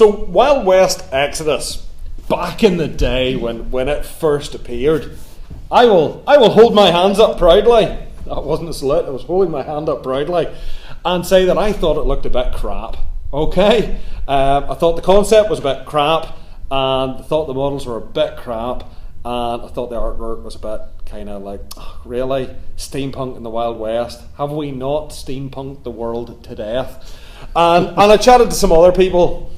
So Wild West Exodus, back in the day when it first appeared, I will hold my hands up proudly. That wasn't a salute, I was holding my hand up proudly, and say that I thought it looked a bit crap. Okay? I thought the concept was a bit crap, and I thought the models were a bit crap, and I thought the artwork was a bit kind of like, oh, really? Steampunk in the Wild West? Have we not steampunked the world to death? And I chatted to some other people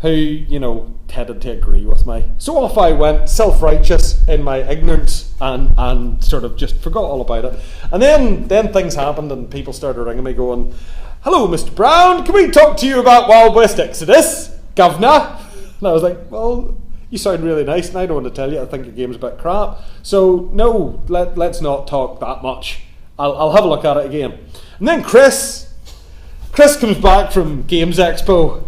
who, you know, tended to agree with me. So off I went, self-righteous in my ignorance, and sort of just forgot all about it. And then things happened, and people started ringing me going, "Hello, Mr. Brown, can we talk to you about Wild West Exodus, governor?" And I was like, "Well, you sound really nice, and I don't want to tell you I think your game's a bit crap. So no, let's not talk that much. I'll have a look at it again." And then Chris comes back from Games Expo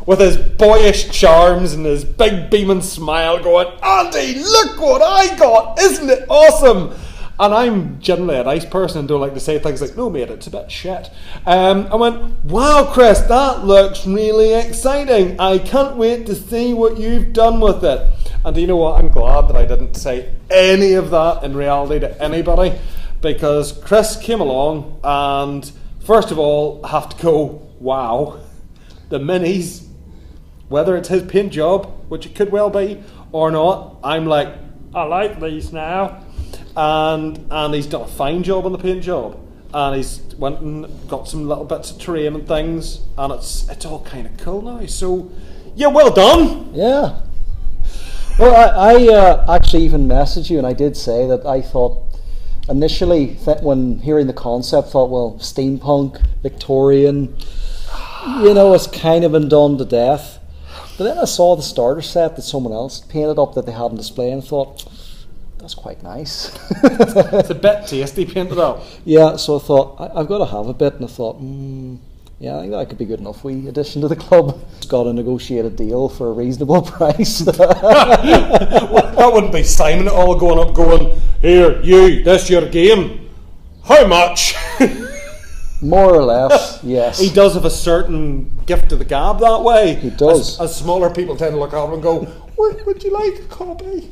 with his boyish charms and his big beaming smile going, "Andy, look what I got! Isn't it awesome?" And I'm generally a nice person and don't like to say things like, "No, mate, it's a bit shit." I went, "Wow, Chris, that looks really exciting. I can't wait to see what you've done with it." And do you know what? I'm glad that I didn't say any of that in reality to anybody, because Chris came along and, first of all, I have to go, wow, the minis, whether it's his paint job, which it could well be, or not, I'm like, I like these now. And he's done a fine job on the paint job, and he's went and got some little bits of terrain and things, and it's all kind of cool now. So yeah, well done. Yeah. Well, I actually even messaged you, and I did say that I thought initially when hearing the concept, thought, well, steampunk, Victorian, you know, it's kind of been done to death. But then I saw the starter set that someone else painted up that they had on display, and thought, that's quite nice. It's a bit tasty painted up. Yeah, so I thought, I've got to have a bit, and I thought, yeah, I think that could be good enough wee addition to the club. Got a negotiated deal for a reasonable price. That wouldn't be Simon at all going up going, "Here, you, this your game. How much?" More or less, yes. He does have a certain gift to the gab that way. He does. As smaller people tend to look at him and go, "Would you like a copy?"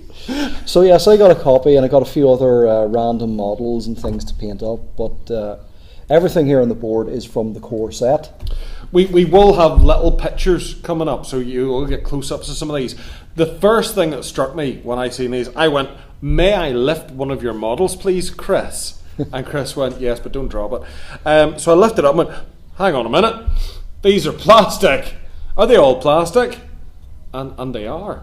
So yes, I got a copy, and I got a few other random models and things to paint up, but everything here on the board is from the core set. We will have little pictures coming up, so you will get close-ups of some of these. The first thing that struck me when I seen these, I went, "May I lift one of your models, please, Chris?" And Chris went, "Yes, but don't drop it." So I lifted it up and went, "Hang on a minute, these are plastic. Are they all plastic?" And they are.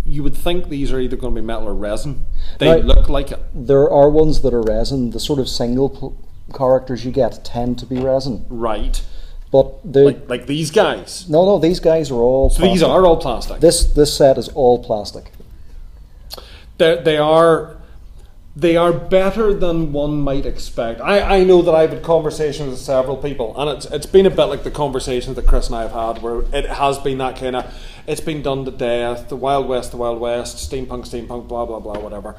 You would think these are either going to be metal or resin. They look like it. There are ones that are resin. The sort of single characters you get tend to be resin. Right. But like these guys. No, these guys are all plastic. So these are all plastic. This set is all plastic. They are better than one might expect. I know that I've had conversations with several people, and it's been a bit like the conversations that Chris and I have had, where it has been that kind of, it's been done to death, the Wild West, steampunk, blah, blah, blah, whatever.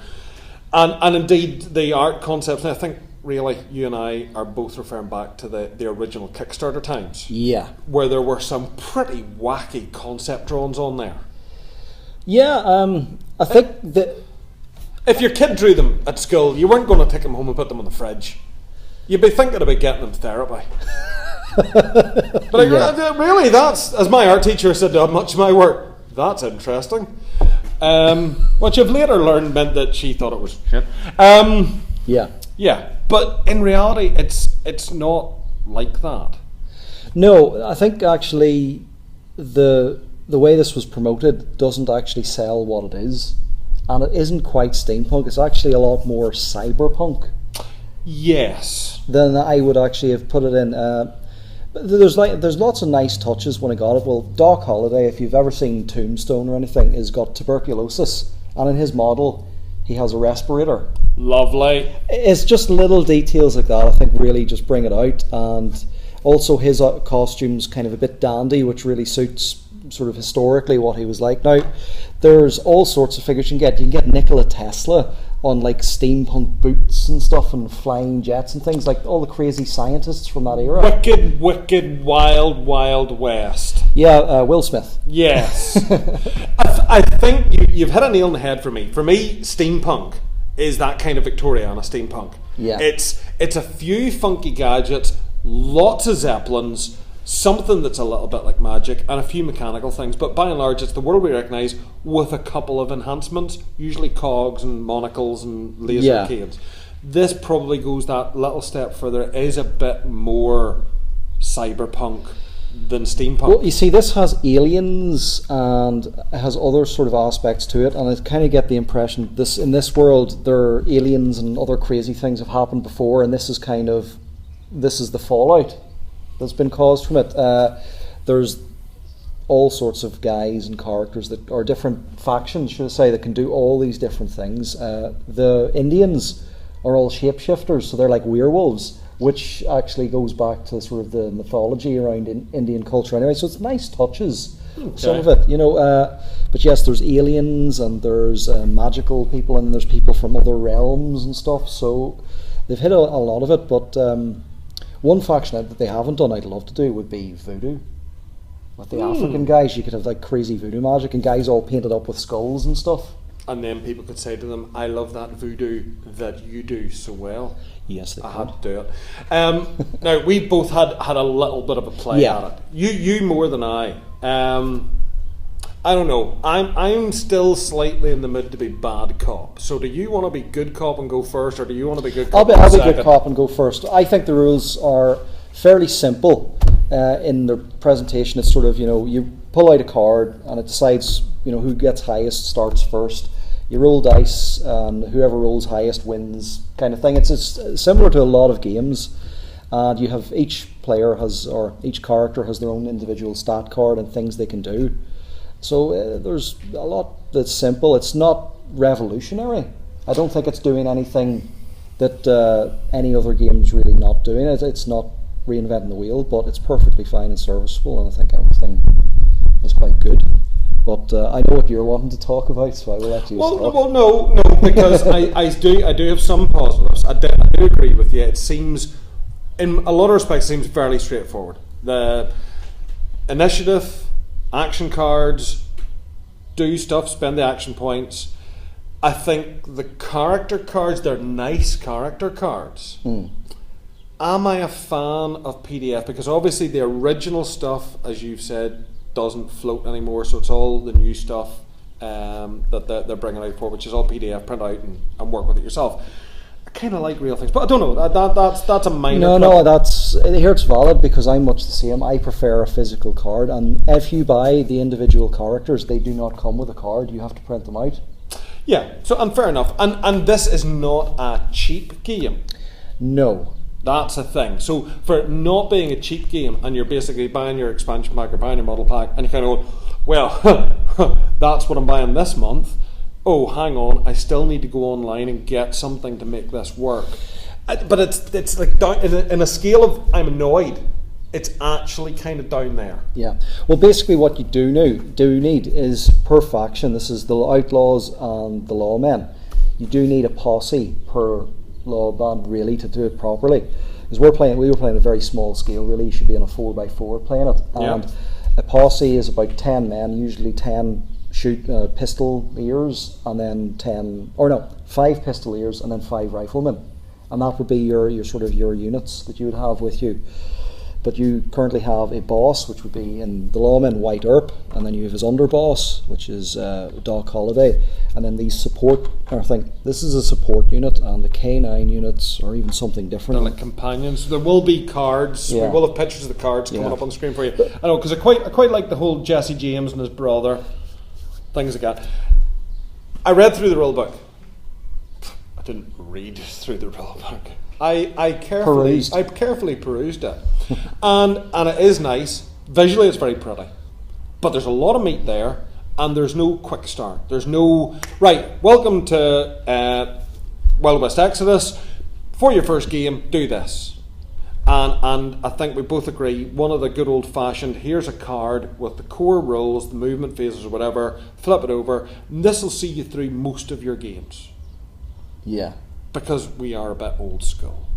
And indeed, the art concepts, and I think really you and I are both referring back to the original Kickstarter times. Yeah. Where there were some pretty wacky concept drawings on there. Yeah, I think that if your kid drew them at school, you weren't going to take them home and put them in the fridge. You'd be thinking about getting them therapy. But yeah. Really, that's, as my art teacher said to much of my work, "That's interesting." Which I've later learned meant that she thought it was shit. Yeah, but in reality, it's not like that. No, I think actually the way this was promoted doesn't actually sell what it is. And it isn't quite steampunk, it's actually a lot more cyberpunk. Yes. Than I would actually have put it in. There's lots of nice touches when I got it. Well, Doc Holliday, if you've ever seen Tombstone or anything, has got tuberculosis. And in his model, he has a respirator. Lovely. It's just little details like that, I think, really just bring it out. And also his costume's kind of a bit dandy, which really suits sort of historically what he was like. Now, there's all sorts of figures you can get. You can get Nikola Tesla on like steampunk boots and stuff and flying jets and things, like all the crazy scientists from that era. Wicked, wild west. Yeah, Will Smith. Yes. I think you've hit a nail on the head for me. For me, steampunk is that kind of Victoriana steampunk. Yeah. It's a few funky gadgets, lots of zeppelins, something that's a little bit like magic, and a few mechanical things. But by and large, it's the world we recognise with a couple of enhancements, usually cogs and monocles and laser arcades. This probably goes that little step further. It is a bit more cyberpunk than steampunk. Well, you see, this has aliens and it has other sort of aspects to it, and I kind of get the impression in this world there are aliens and other crazy things have happened before, and this is the fallout that's been caused from it. There's all sorts of guys and characters that are different factions, should I say, that can do all these different things. The Indians are all shapeshifters, so they're like werewolves, which actually goes back to sort of the mythology around Indian culture anyway. So it's nice touches, some of it, but yes, there's aliens and there's magical people and there's people from other realms and stuff. So they've hit a lot of it, but one faction that they haven't done I'd love to do would be voodoo. With the African guys, you could have like crazy voodoo magic and guys all painted up with skulls and stuff. And then people could say to them, I love that voodoo that you do so well. Yes, they I had to do it. Now, we both had a little bit of a play at it. You more than I. I don't know. I'm still slightly in the mood to be bad cop. So do you want to be good cop and go first, or do you want to be good cop? I'll be good cop and go first. I think the rules are fairly simple in the presentation. It's sort of, you pull out a card and it decides, who gets highest starts first. You roll dice and whoever rolls highest wins, kind of thing. It's similar to a lot of games. And you have each character has their own individual stat card and things they can do. So there's a lot that's simple. It's not revolutionary. I don't think it's doing anything that any other game's really not doing. It's not reinventing the wheel, but it's perfectly fine and serviceable, and I think everything is quite good. But I know what you're wanting to talk about, so I will let you start. Well, no, because I do have some positives. I do agree with you. It seems, in a lot of respects, seems fairly straightforward. The initiative, action cards, do stuff, spend the action points. I think the character cards, they're nice character cards. Am I a fan of PDF? Because obviously the original stuff, as you've said, doesn't float anymore, so it's all the new stuff that they're bringing out for, which is all PDF, print out and work with it yourself. I kind of like real things, but I don't know, that's a minor here it's valid, because I'm much the same. I prefer a physical card, and if you buy the individual characters, they do not come with a card, you have to print them out. Yeah, so and fair enough, and this is not a cheap game. No. That's a thing. So for it not being a cheap game, and you're basically buying your expansion pack or buying your model pack, and you kind of go, well, that's what I'm buying this month. Oh, hang on, I still need to go online and get something to make this work. But it's like down, in a scale of I'm annoyed, it's actually kind of down there. Yeah. Well, basically what you do need is per faction. This is the outlaws and the lawmen. You do need a posse per law band really to do it properly, because we were playing a very small scale. Really, you should be on a 4x4 playing it, and a posse is about 10 men, usually 10 pistoliers, and then 5 pistoliers and then 5 riflemen, and that would be your units that you would have with you. But you currently have a boss, which would be in the lawman White Earp, and then you have his underboss, which is Doc Holliday, and then these support. I think this is a support unit, and the K9 units are even something different. They're like companions. There will be cards. Yeah. We will have pictures of the cards coming up on the screen for you. I know, because I quite like the whole Jesse James and his brother, things like that. I read through the rule book. I didn't read through the rule book. I carefully perused it, and it is nice. Visually, it's very pretty, but there's a lot of meat there, and there's no quick start. There's no welcome to Wild West Exodus. For your first game, do this, and I think we both agree. One of the good old fashioned. Here's a card with the core rules, the movement phases, or whatever. Flip it over. And this will see you through most of your games. Yeah. Because we are a bit old school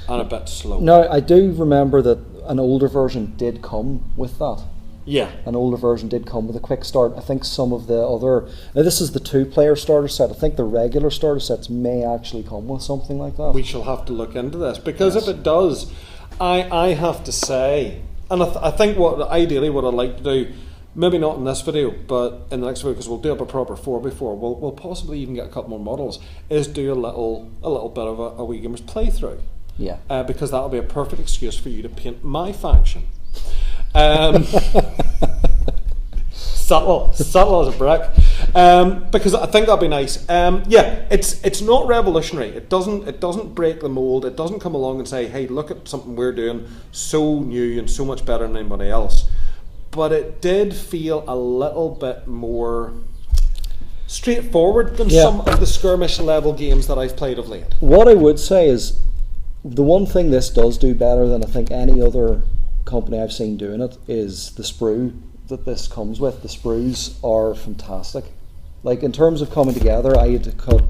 and a bit slow. Now, I do remember that an older version did come with that. Yeah. An older version did come with a quick start. I think some of the other... Now, this is the 2-player starter set. I think the regular starter sets may actually come with something like that. We shall have to look into this, because Yes. if it does, I have to say, and I think ideally what I'd like to do, maybe not in this video, but in the next video, because we'll do up a proper 4x4, we'll possibly even get a couple more models, is do a little bit of a Weegamers playthrough. Yeah. Because that'll be a perfect excuse for you to paint my faction. Subtle as a brick. Because I think that'd be nice. Yeah, it's not revolutionary. It doesn't break the mold. It doesn't come along and say, hey, look at something we're doing so new and so much better than anybody else. But it did feel a little bit more straightforward than some of the skirmish level games that I've played of late. What I would say is, the one thing this does do better than I think any other company I've seen doing it is the sprue that this comes with. The sprues are fantastic. Like, in terms of coming together, I had to cut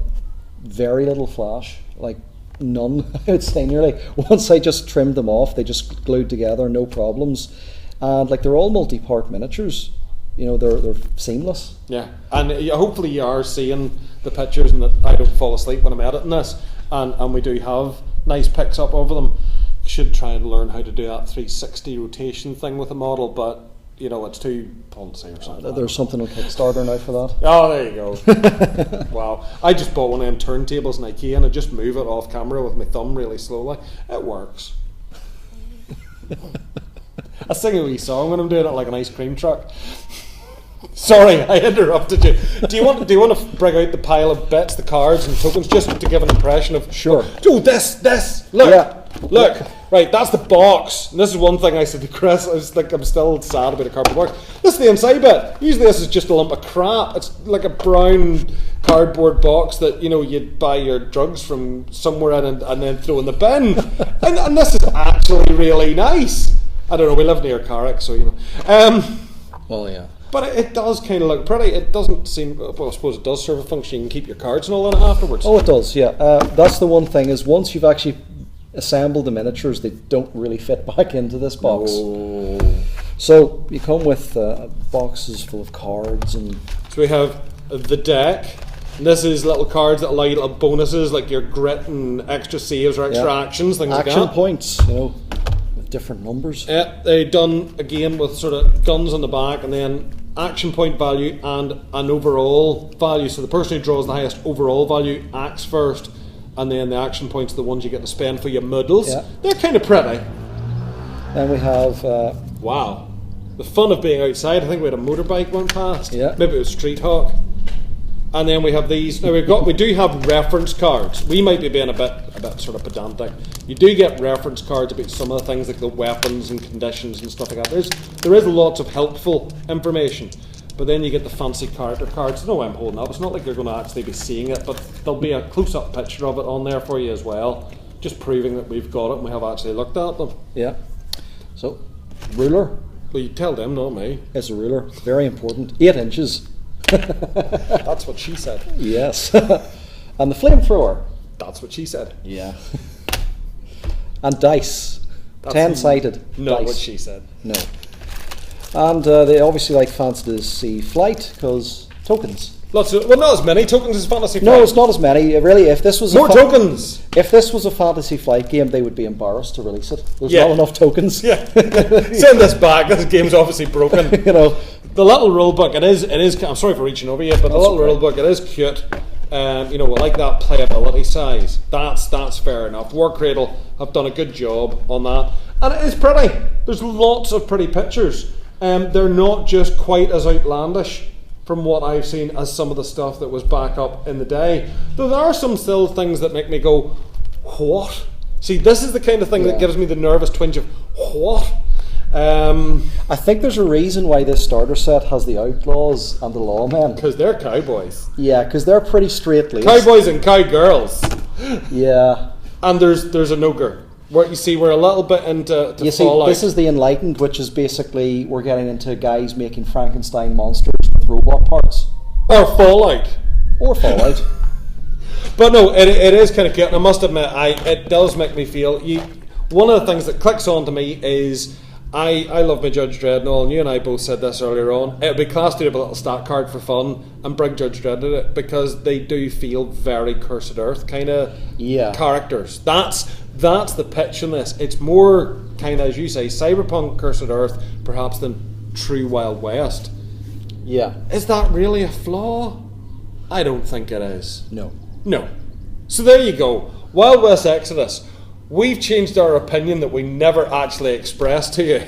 very little flash, like none, I would say nearly. Once I just trimmed them off, they just glued together, no problems. And like, they're all multi-part miniatures. You know, they're seamless. Yeah, and hopefully you are seeing the pictures and that I don't fall asleep when I'm editing this. And we do have nice pics up over them. Should try and learn how to do that 360 rotation thing with a model, but you know, it's too policy or something. There's something on Kickstarter now for that. Oh, there you go. Wow. I just bought one of them turntables in IKEA and I just move it off camera with my thumb really slowly. It works. I sing a wee song when I'm doing it, like an ice cream truck. Sorry, I interrupted you. Do you want to bring out the pile of bits, the cards and tokens, just to give an impression of... Sure. Oh, this, look. Right, that's the box. And this is one thing I said to Chris. I was like, I'm still sad about a cardboard box. This is the inside bit. Usually this is just a lump of crap. It's like a brown cardboard box that, you know, you'd buy your drugs from somewhere and then throw in the bin. and this is actually really nice. I don't know, we live near Carrick, so you know. Well, yeah. But it does kind of look pretty. It doesn't seem... Well, I suppose it does serve a function. You can keep your cards and all that afterwards. Oh, it does, yeah. That's the one thing, is once you've actually assembled the miniatures, they don't really fit back into this box. Oh. So you come with boxes full of cards. And So we have the deck. And this is little cards that allow you little bonuses, like your grit and extra saves or extra actions, things like that. action points, you know, with different numbers. Yeah, they've done again with sort of guns on the back and then action point value and an overall value. So the person who draws the highest overall value acts first, and then the action points are the ones you get to spend for your moodles. Yeah. They're kind of pretty. Then we have Wow. The fun of being outside. I think we had a motorbike went past. Yeah. Maybe it was Street Hawk. And then we have these. Now we do have reference cards. We might be being a bit sort of pedantic. You do get reference cards about some of the things like the weapons and conditions and stuff like that. There is lots of helpful information. But then you get the fancy character cards. No, I'm holding up. It's not like you're going to actually be seeing it, but there'll be a close-up picture of it on there for you as well, just proving that we've got it and we have actually looked at them. yeah. So ruler. Well, you tell them, not me. It's a ruler. Very important. 8 inches. That's what she said. Yes. And the flamethrower. That's what she said. Yeah. And dice. That's 10-sided Not dice. what she said. No. And they obviously like Fantasy Flight because tokens. Well, not as many tokens as Fantasy Flight. No, it's not as many. Really, if this was More tokens. If this was a Fantasy Flight game, they would be embarrassed to release it. There's Yeah. not enough tokens. Yeah. Send this back. This game's obviously broken. You know. The little rule book, it is. I'm sorry for reaching over you, but the little okay. rule book, it is cute. You know, like that playability size. That's fair enough. War Cradle have done a good job on that, and it is pretty. There's lots of pretty pictures. They're not just quite as outlandish from what I've seen as some of the stuff that was back up in the day. Though there are some still things that make me go, what? See, this is the kind of thing that gives me the nervous twinge of, what? I think there's a reason why this starter set has the outlaws and the lawmen. Because they're cowboys. Yeah, because they're pretty straight-laced. Cowboys and cowgirls. Yeah. And there's an ogre. Where you see we're a little bit into You see, Fallout. this is the Enlightened, which is basically we're getting into guys making Frankenstein monsters with robot parts. Or Fallout. Or Fallout. But no, it is kind of cute. And I must admit, it does make me feel. One of the things that clicks on to me is I love my Judge Dredd and all. And you and I both said this earlier on. It would be class to have a little stat card for fun and bring Judge Dredd in it, because they do feel very Cursed Earth kind of characters. That's the pitch in this. It's more kind of, as you say, cyberpunk Cursed Earth perhaps than true Wild West. Yeah. Is that really a flaw? I don't think it is. No. So there you go. Wild West Exodus. We've changed our opinion that we never actually expressed to you.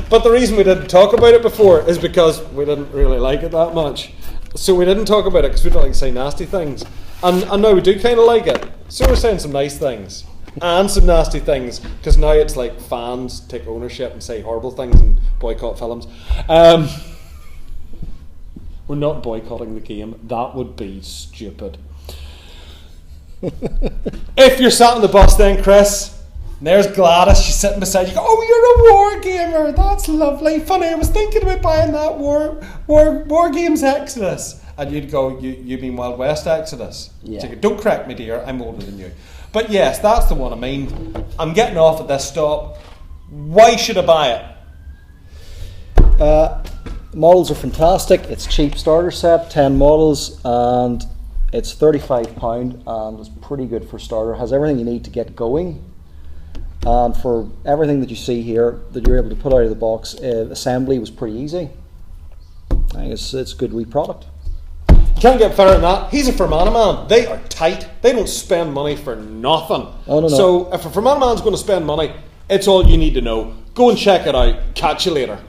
But the reason we didn't talk about it before is because we didn't really like it that much. So we didn't talk about it because we don't like to say nasty things. And now we do kind of like it. So we're saying some nice things. And some nasty things. Because now it's like fans take ownership and say horrible things and boycott films. We're not boycotting the game. That would be stupid. If you're sat on the bus then, Chris, there's Gladys, she's sitting beside you. Oh, you're a war gamer. That's lovely. Funny, I was thinking about buying that War Games Exodus. And you'd go, you mean Wild West Exodus? Yeah. So you go, don't correct me, dear. I'm older than you. But yes, that's the one I mean. I'm getting off at this stop. Why should I buy it? Models are fantastic. It's cheap starter set, 10 models, and it's £35, and it's pretty good for starter. It has everything you need to get going, and for everything that you see here that you're able to put out of the box, assembly was pretty easy. I think it's a good wee product. You can't get fairer than that. He's a Fermanagh man. They are tight. They don't spend money for nothing. Oh, no. So if a Fermanagh man's going to spend money, it's all you need to know. Go and check it out. Catch you later.